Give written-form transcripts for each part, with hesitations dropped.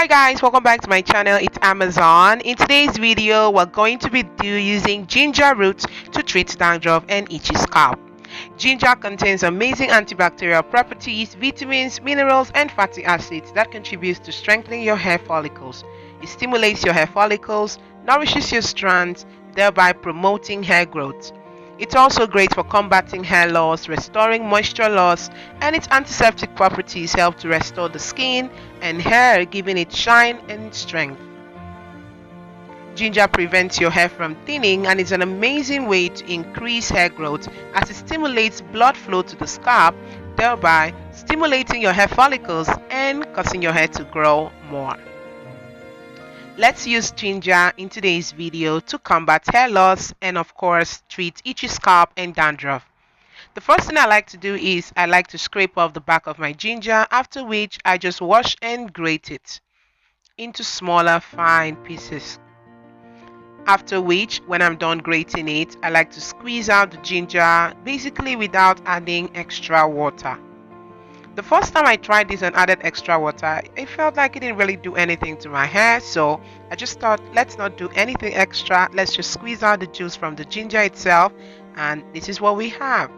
Hi guys, welcome back to my channel. It's Amazon. In today's video, we're going to be using ginger root to treat dandruff and itchy scalp. Ginger contains amazing antibacterial properties, vitamins, minerals, and fatty acids that contribute to strengthening your hair follicles. It stimulates your hair follicles, nourishes your strands, thereby promoting hair growth. It's also great for combating hair loss, restoring moisture loss, and its antiseptic properties help to restore the skin and hair, giving it shine and strength. Ginger prevents your hair from thinning and is an amazing way to increase hair growth as it stimulates blood flow to the scalp, thereby stimulating your hair follicles and causing your hair to grow more. Let's use ginger in today's video to combat hair loss and of course treat itchy scalp and dandruff. The first thing I like to do is I like to scrape off the back of my ginger, after which I just wash and grate it into smaller fine pieces. After which, when I'm done grating it, I like to squeeze out the ginger basically without adding extra water. The first time I tried this and added extra water, it felt like it didn't really do anything to my hair, so I just thought, let's not do anything extra, let's just squeeze out the juice from the ginger itself, and this is what we have.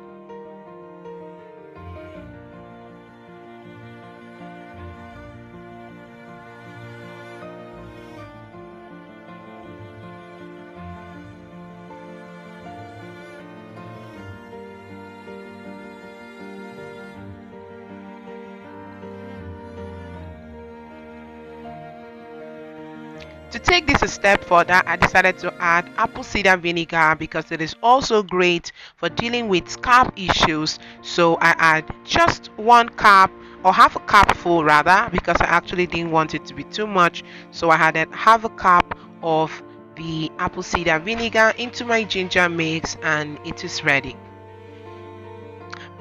To take this a step further, I decided to add apple cider vinegar because it is also great for dealing with scalp issues. So I add just 1 cup or half a cup full rather, because I actually didn't want it to be too much. So I added half a cup of the apple cider vinegar into my ginger mix and it is ready.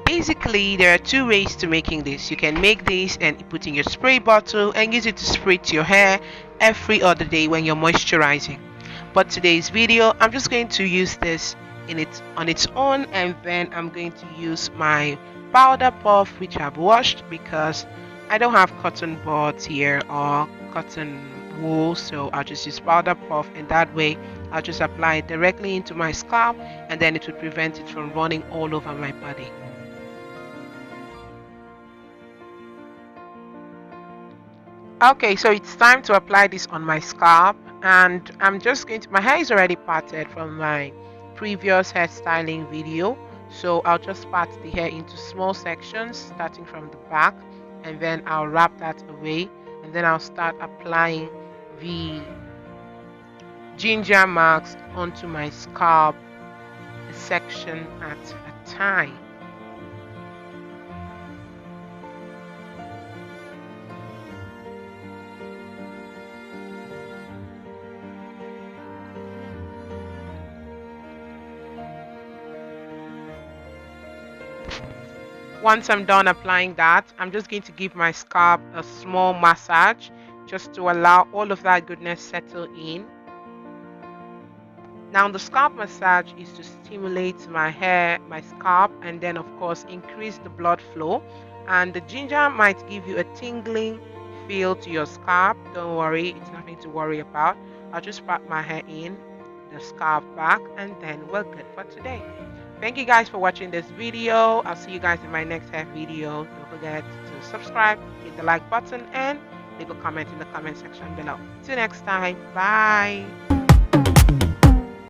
Basically, there are two ways to making this. You can make this and put in your spray bottle and use it to spray to your hair every other day when you're moisturizing. But today's video, I'm just going to use this on its own, and then I'm going to use my powder puff which I've washed because I don't have cotton buds here or cotton wool, so I'll just use powder puff, and that way I'll just apply it directly into my scalp and then it will prevent it from running all over my body. Okay, so it's time to apply this on my scalp, and I'm just going to, my hair is already parted from my previous hairstyling video, so I'll just part the hair into small sections starting from the back, and then I'll wrap that away, and then I'll start applying the ginger marks onto my scalp, a section at a time. Once I'm done applying that, I'm just going to give my scalp a small massage just to allow all of that goodness settle in. Now the scalp massage is to stimulate my hair, my scalp, and then of course increase the blood flow, and the ginger might give you a tingling feel to your scalp. Don't worry, it's nothing to worry about. I'll just wrap my hair in, the scalp back, and then we're good for today. Thank you guys for watching this video. I'll see you guys in my next hair video. Don't forget to subscribe, hit the like button, and leave a comment in the comment section below. Till next time, bye.